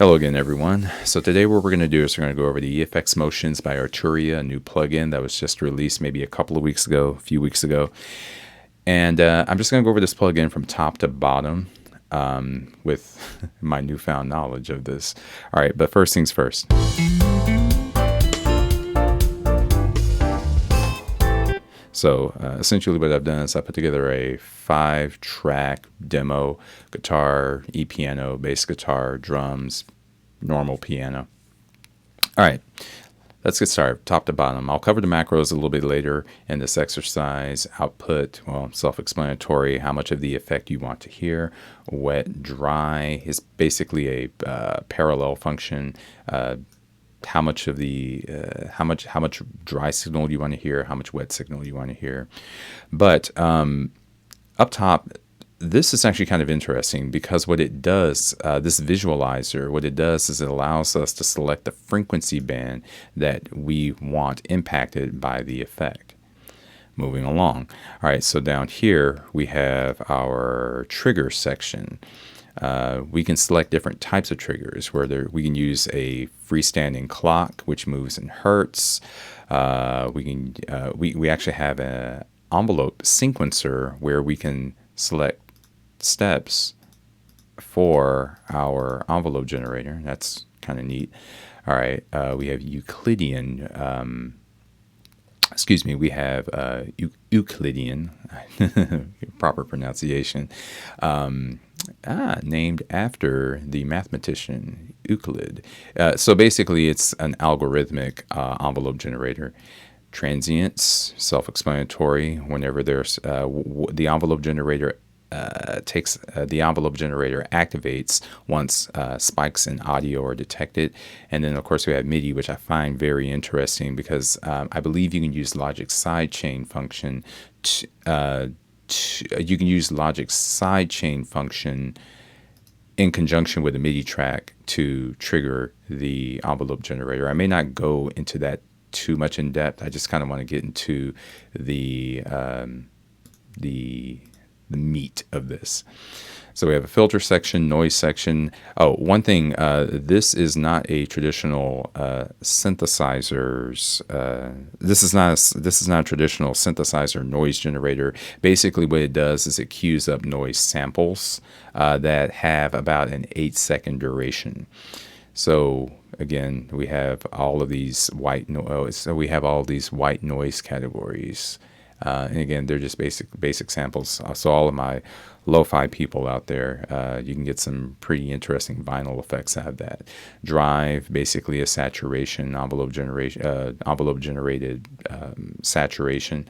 Hello again, everyone. So today what we're going to do is we're going to go over the EFX Motions by Arturia, a new plugin that was just released maybe a few weeks ago. And I'm just going to go over this plugin from top to bottom with my newfound knowledge of this. All right, but first things first. So essentially what I've done is I put together a 5-track demo: guitar, e-piano, bass guitar, drums, normal piano. All right, let's get started top to bottom. I'll cover the macros a little bit later in this exercise. Output, well, self-explanatory. How much of the effect you want to hear. Wet, dry is basically a parallel function. How much of the how much dry signal you want to hear, how much wet signal you want to hear. But up top, this is actually kind of interesting because what it does, this visualizer, what it does is it allows us to select the frequency band that we want impacted by the effect. Moving along. All right, so down here we have our trigger section. We can select different types of triggers, we can use a freestanding clock, which moves in hertz. We actually have an envelope sequencer where we can select steps for our envelope generator. That's kind of neat. All right, we have Euclidean. We have Euclidean, proper pronunciation, named after the mathematician Euclid. So basically, it's an algorithmic envelope generator. Transients, self-explanatory. Whenever there's the envelope generator the envelope generator activates once spikes in audio are detected. And then of course we have MIDI, which I find very interesting because I believe you can use logic sidechain function in conjunction with a MIDI track to trigger the envelope generator. I may not go into that too much in depth. I just kind of want to get into the meat of this. So we have a filter section, noise section. Oh, one thing, this is not a traditional synthesizers. This is not a traditional synthesizer noise generator. Basically, what it does is it queues up noise samples that have about an 8-second duration. So again, we have all of these white noise. So we have all these white noise categories. And again, they're just basic samples. So all of my lo-fi people out there, you can get some pretty interesting vinyl effects out of that. Drive, basically a saturation, envelope generated saturation.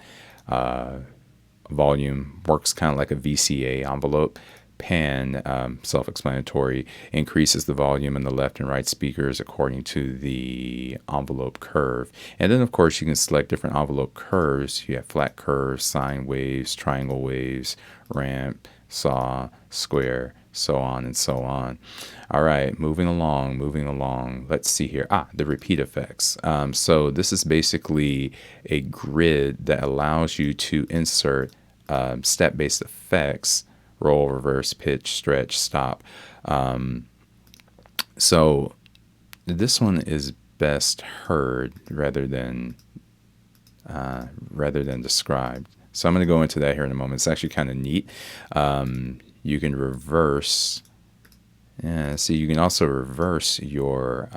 Volume works kind of like a VCA envelope. Pan, self-explanatory, increases the volume in the left and right speakers according to the envelope curve. And then, of course, you can select different envelope curves. You have flat curves, sine waves, triangle waves, ramp, saw, square, so on and so on. All right, moving along. Let's see here. The repeat effects. So this is basically a grid that allows you to insert step-based effects: roll, reverse, pitch, stretch, stop. So this one is best heard rather than described. So I'm going to go into that here in a moment. It's actually kind of neat. You can reverse. So you can also reverse your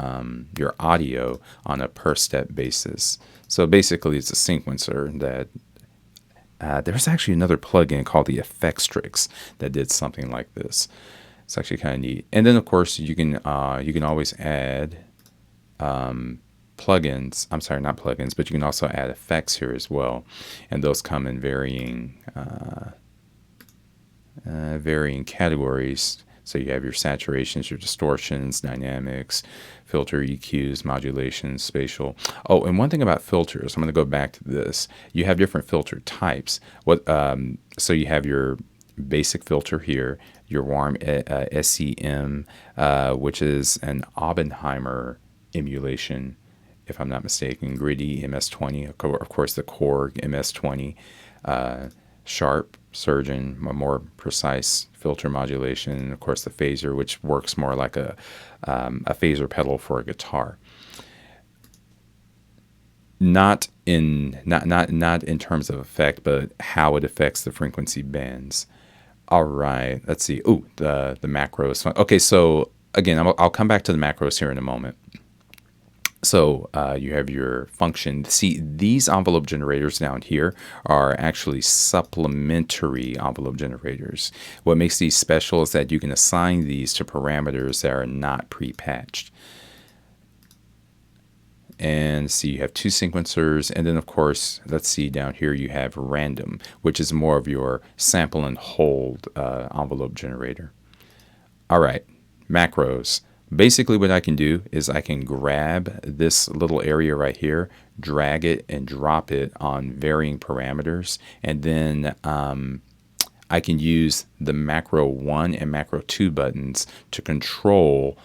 audio on a per step basis. So basically, it's a sequencer that. There's actually another plugin called the FXtrix that did something like this. It's actually kind of neat. And then of course you can always add plugins. I'm sorry, not plugins, but you can also add effects here as well. And those come in varying categories. So you have your saturations, your distortions, dynamics, filter, EQs, modulation, spatial. Oh, and one thing about filters, I'm going to go back to this. You have different filter types. So you have your basic filter here, your warm SEM, which is an Oppenheimer emulation, if I'm not mistaken. Gritty MS-20, of course, the Korg MS-20. sharp surgeon, a more precise filter modulation, and of course the phaser, which works more like a phaser pedal for a guitar. Not in terms of effect, but how it affects the frequency bands. All right, let's see. Oh, the macros. Okay, so again, I'll come back to the macros here in a moment. So you have your function. See, these envelope generators down here are actually supplementary envelope generators. What makes these special is that you can assign these to parameters that are not pre-patched. And see, you have two sequencers, and then of course, let's see down here you have random, which is more of your sample and hold envelope generator. All right, macros. Basically what I can do is I can grab this little area right here, drag it and drop it on varying parameters, and then I can use the macro 1 and macro 2 buttons to control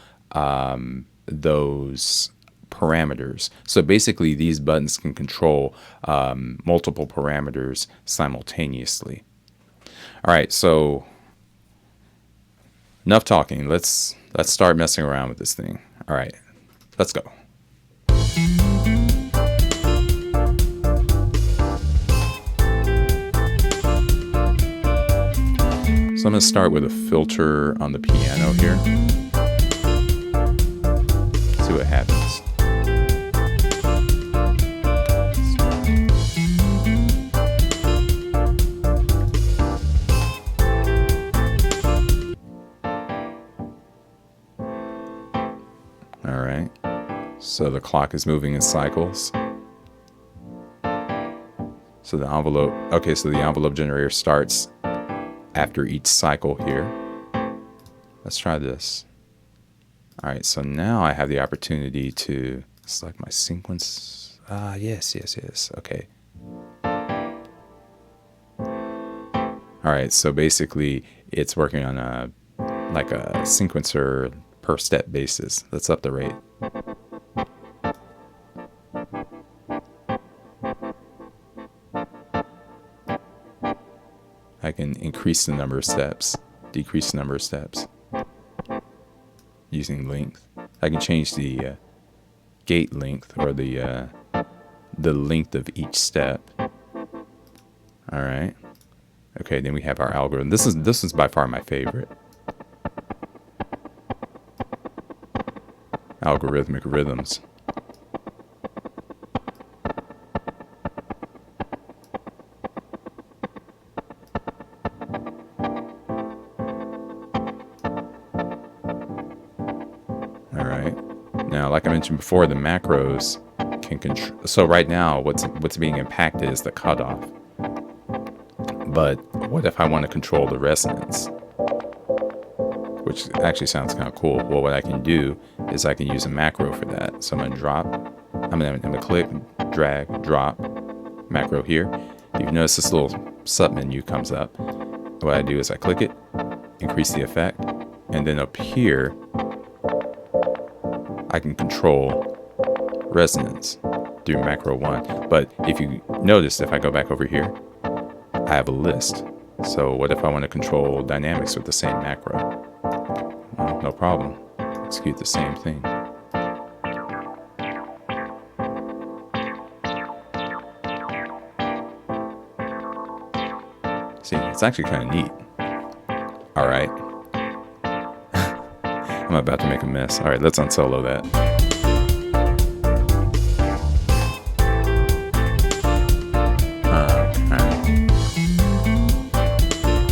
those parameters. So basically these buttons can control multiple parameters simultaneously. All right, so enough talking. Let's start messing around with this thing. All right, let's go. So I'm going to start with a filter on the piano here. See what happens. All right, so the clock is moving in cycles. So the envelope, okay, so the envelope generator starts after each cycle here. Let's try this. All right, so now I have the opportunity to select my sequence. Yes, okay. All right, so basically it's working on a sequencer per step basis. Let's up the rate. I can increase the number of steps, decrease the number of steps using length. I can change the gate length, or the length of each step. All right. Okay, then we have our algorithm. This is by far my favorite. Algorithmic rhythms. All right. Now, like I mentioned before, the macros can control. So right now, what's being impacted is the cutoff. But what if I want to control the resonance? Which actually sounds kind of cool. Well, what I can do is I can use a macro for that. So I'm gonna click, drag, drop, macro here. You notice this little sub menu comes up. What I do is I click it, increase the effect, and then up here, I can control resonance through macro 1. But if you notice, if I go back over here, I have a list. So what if I want to control dynamics with the same macro? Well, no problem. Execute the same thing. See, it's actually kind of neat. All right. I'm about to make a mess. All right, let's unsolo that.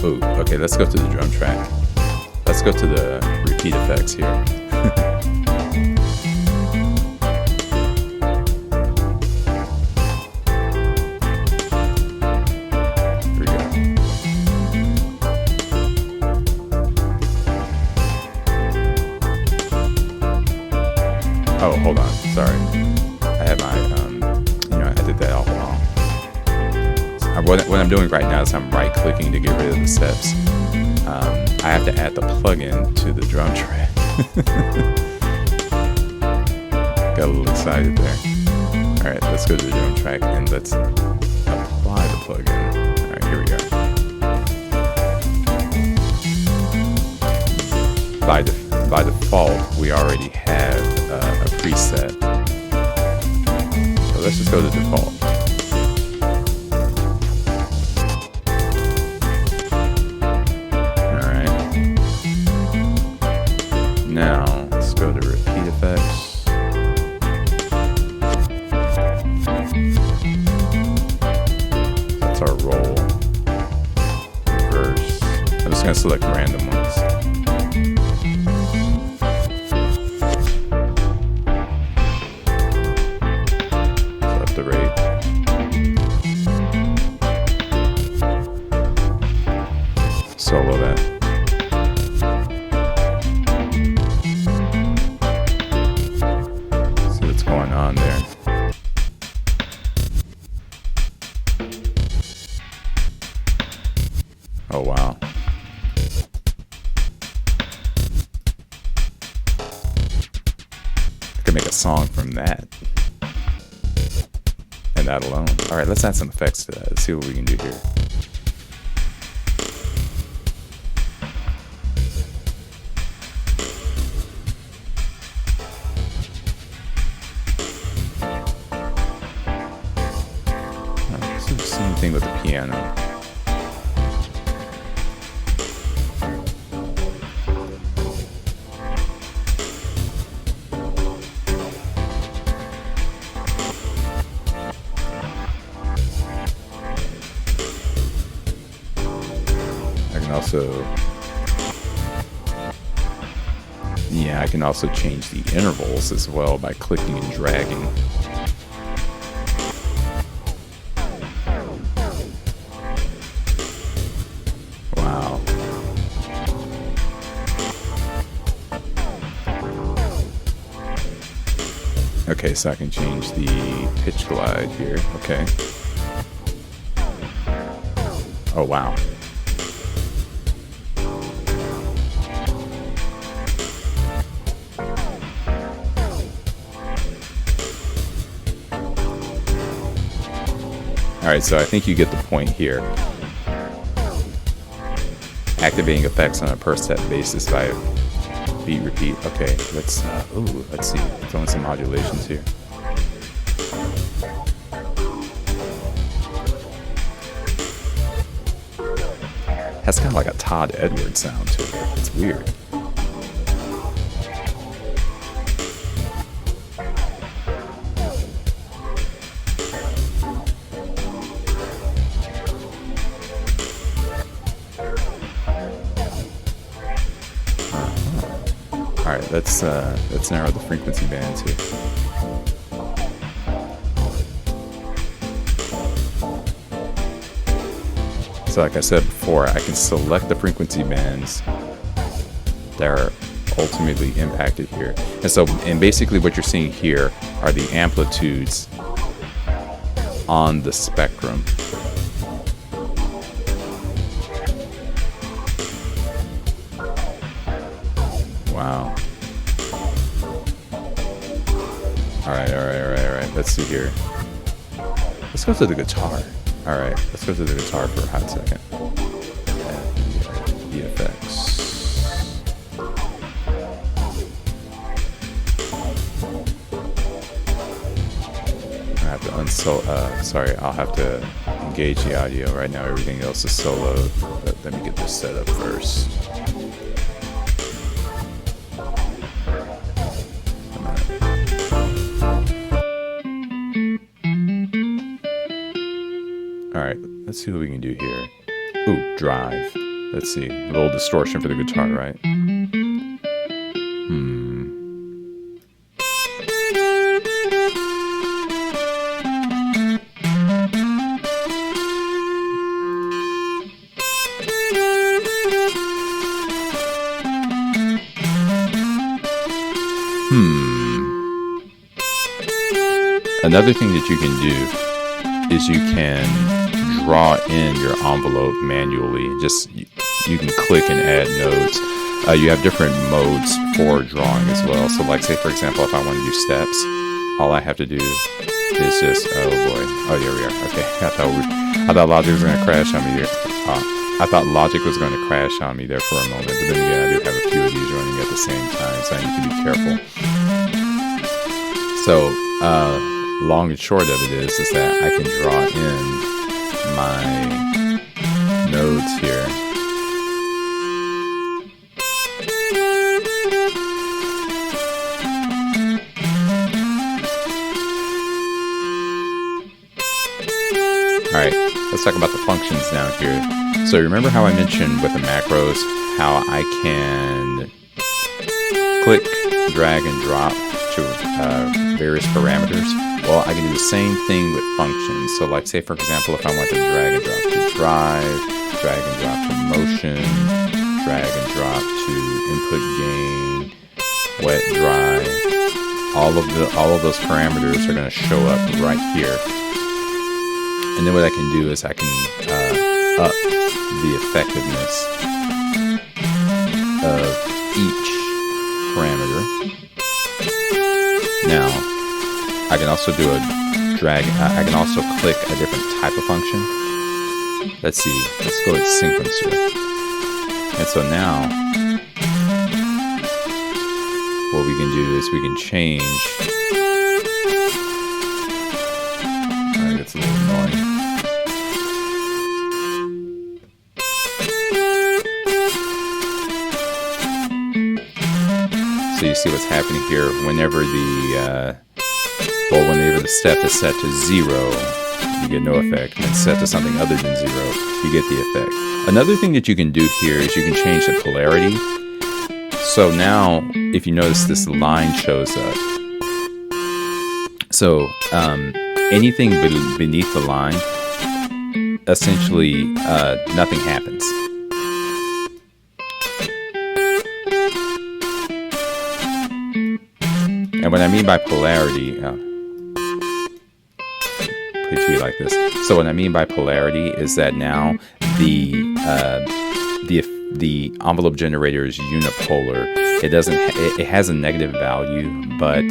Ooh, okay, let's go to the drum track. Let's go to the repeat effects here. Here we go. Oh, hold on. Sorry. I have my, I did that all wrong. What I'm doing right now is I'm right-clicking to get rid of the steps. I have to add the plugin to the drum track. Got a little excited there. All right, let's go to the drum track and let's apply the plugin. All right, here we go. by default, we already have a preset. So let's just go to default. All right. Now let's go to repeat effects. That's our roll. Reverse. I'm just gonna select random ones. The rate. Solo that. See what's going on there. Oh wow. I could make a song from that. That alone. All right, let's add some effects to that. Let's see what we can do here. Let's do the same thing with the piano. I can also change the intervals as well by clicking and dragging. Wow. Okay, so I can change the pitch glide here. Okay. Oh, wow. Alright, so I think you get the point here. Activating effects on a per set basis via beat repeat. Okay, let's see. Throw in some modulations here. Has kind of like a Todd Edwards sound to it. It's weird. Alright, let's narrow the frequency bands here. So like I said before, I can select the frequency bands that are ultimately impacted here. And basically what you're seeing here are the amplitudes on the spectrum. Wow. Alright. Let's see here. Let's go to the guitar. Alright, let's go to the guitar for a hot second. EFX. I have to I'll have to engage the audio. Right now everything else is soloed, but let me get this set up first. Alright, let's see what we can do here. Ooh, drive. Let's see. A little distortion for the guitar, right? Another thing that you can do is you can draw in your envelope manually. You can click and add nodes. You have different modes for drawing as well. So like say for example, if I want to do steps, all I have to do is just, oh boy. Oh, here we are. Okay, I thought Logic was gonna crash on me here. I thought Logic was going to crash on me there for a moment, but then again, I do have a few of these running at the same time, so I need to be careful. So, long and short of it is that I can draw in my nodes here. Alright, let's talk about the functions now here. So remember how I mentioned with the macros how I can click, drag, and drop to various parameters? Well, I can do the same thing with functions. So like say for example, if I want to drag and drop to drive, drag and drop to motion, drag and drop to input gain, wet, dry, all of those parameters are going to show up right here. And then what I can do is I can up the effectiveness of each parameter. Now, I can also do a drag. I can also click a different type of function. Let's see. Let's go with sequencer. And so now, what we can do is we can change. It's a little annoying. So you see what's happening here. Whenever whenever the step is set to 0, you get no effect. When set to something other than 0, you get the effect. Another thing that you can do here is you can change the polarity. So now, if you notice, this line shows up. So anything beneath the line, essentially nothing happens. And what I mean by polarity, put it to you like this. So what I mean by polarity is that now the envelope generator is unipolar. It has a negative value, but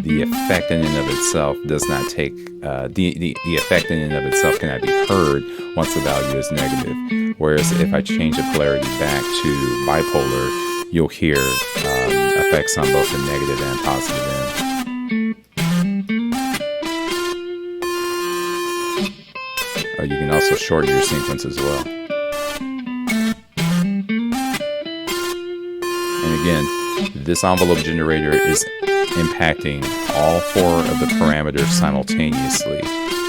the effect in and of itself does not take the effect in and of itself cannot be heard once the value is negative. Whereas if I change the polarity back to bipolar, you'll hear effects on both the negative and positive end. Oh, you can also shorten your sequence as well. And again, this envelope generator is impacting all 4 of the parameters simultaneously.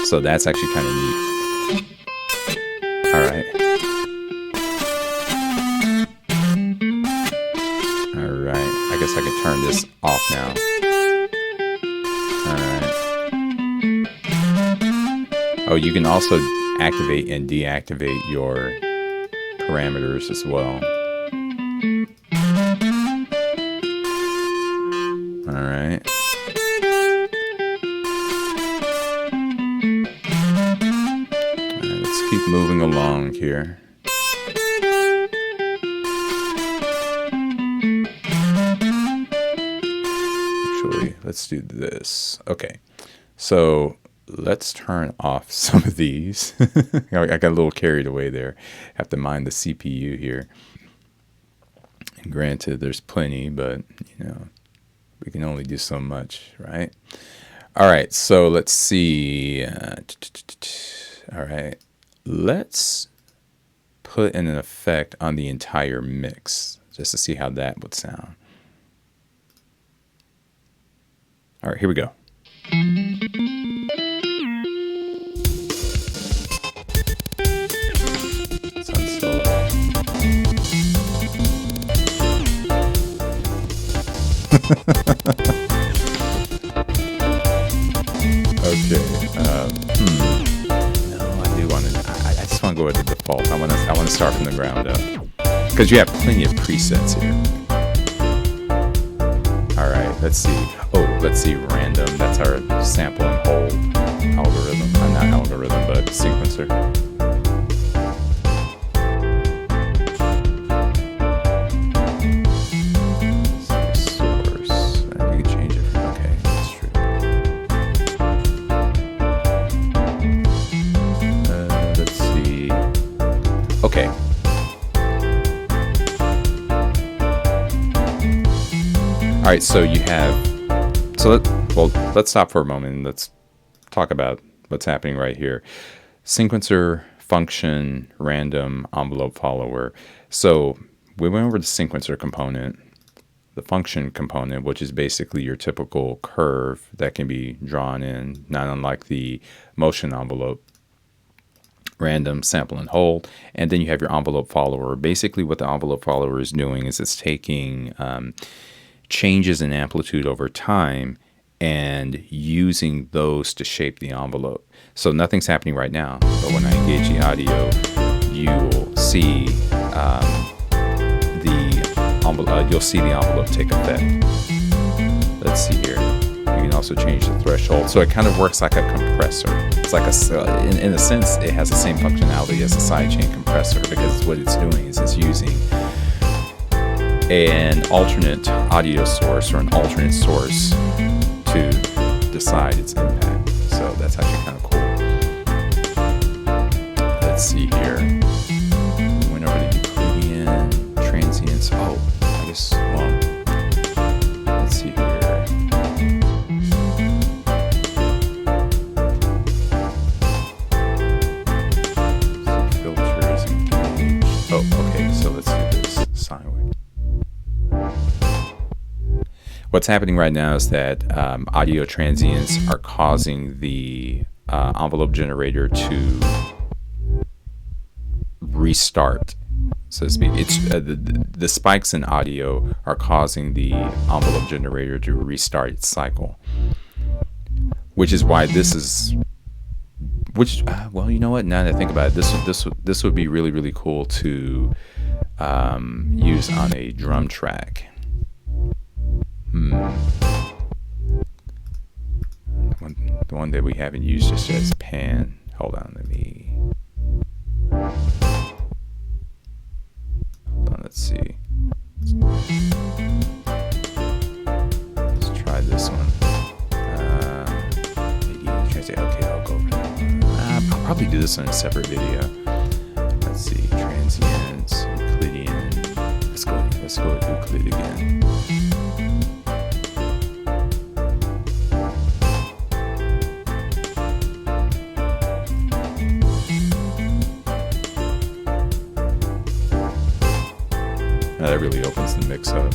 So that's actually kind of neat. Alright. Alright. I guess I can turn this off now. Alright. Oh, you can also activate and deactivate your parameters as well. Alright. Let's keep moving along here. Actually, let's do this. Okay. So let's turn off some of these. I got a little carried away there. Have to mind the CPU here. And granted, there's plenty, but you know, we can only do so much, right? All right, so let's see. All right, let's put in an effect on the entire mix just to see how that would sound. All right, here we go. Sounds so low. Okay. No, I do want to. I just want to go with the default. I want to start from the ground up because you have plenty of presets here. All right. Let's see. Oh, let's see. Random. That's our sample and hold algorithm. Not algorithm, but sequencer. Okay, right, so you have, let's stop for a moment and let's talk about what's happening right here. Sequencer, function, random, envelope follower. So we went over the sequencer component, the function component, which is basically your typical curve that can be drawn in, not unlike the motion envelope. Random, sample, and hold. And then you have your envelope follower. Basically what the envelope follower is doing is it's taking changes in amplitude over time and using those to shape the envelope. So nothing's happening right now, but when I engage the audio, you'll see you'll see the envelope take effect. Let's see here. You can also change the threshold. So it kind of works like a compressor. It's like in a sense, it has the same functionality as a sidechain compressor, because what it's doing is it's using an alternate audio source or an alternate source to decide its impact. So that's actually kind of cool. Let's see here. We went over the Euclidean transients. Oh, I guess, well, let's see here. Filters engaged. Oh, okay, so let's do this sine wave. What's happening right now is that audio transients are causing the envelope generator to restart, so to speak. It's the spikes in audio are causing the envelope generator to restart its cycle, which is why this is. Well, you know what? Now that I think about it, this would be really, really cool to use on a drum track. The one that we haven't used just yet is pan. Hold on, let's see. Let's try this one. Okay, I'll go over that. I'll probably do this in a separate video. Let's see, transients, Euclidean. Let's go with Euclid again. That really opens the mix up.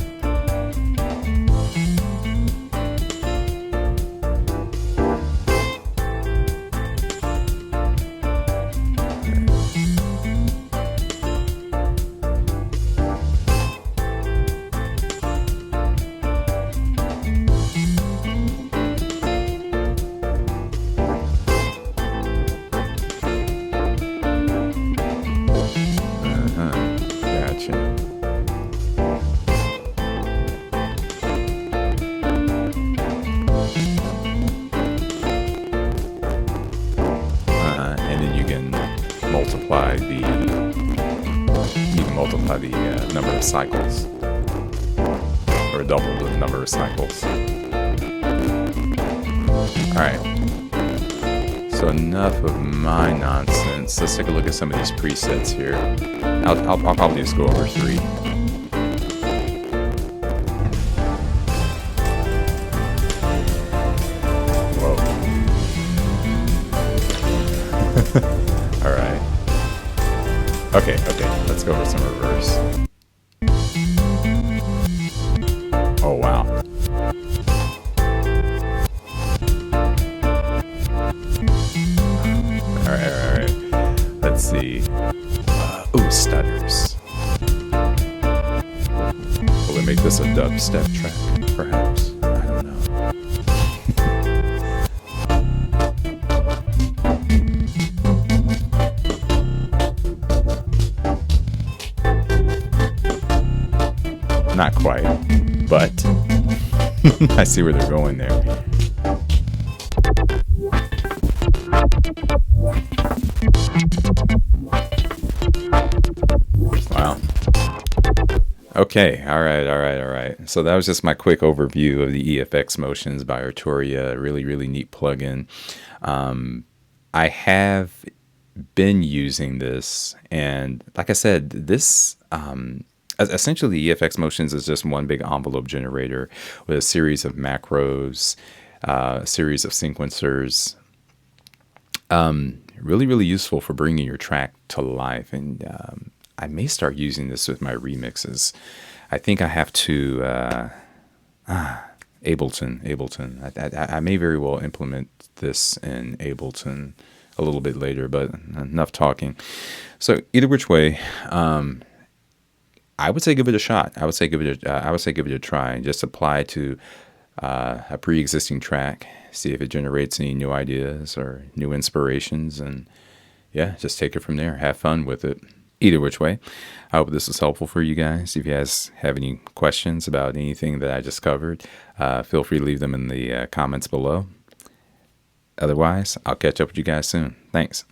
Gotcha. Multiply the number of cycles, or double the number of cycles. Alright, so enough of my nonsense. Let's take a look at some of these presets here. I'll probably just go over 3. Whoa. Alright. Okay, let's go over some reverse. Oh, wow. Alright. Let's see. Ooh, stutters. Will it make this a dubstep track, perhaps? I don't know. Not quite, but I see where they're going there. Wow. Okay, all right. So that was just my quick overview of the EFX Motions by Arturia. Really, really neat plugin. I have been using this, and like I said, this Essentially, EFX Motions is just one big envelope generator with a series of macros, a series of sequencers. Really, really useful for bringing your track to life. And I may start using this with my remixes. I think I have to Ableton. I may very well implement this in Ableton a little bit later, but enough talking. So either which way, I would say give it a shot. I would say give it a try, and just apply to a pre-existing track. See if it generates any new ideas or new inspirations, and yeah, just take it from there. Have fun with it. Either which way, I hope this was helpful for you guys. If you guys have any questions about anything that I just covered, feel free to leave them in the comments below. Otherwise, I'll catch up with you guys soon. Thanks.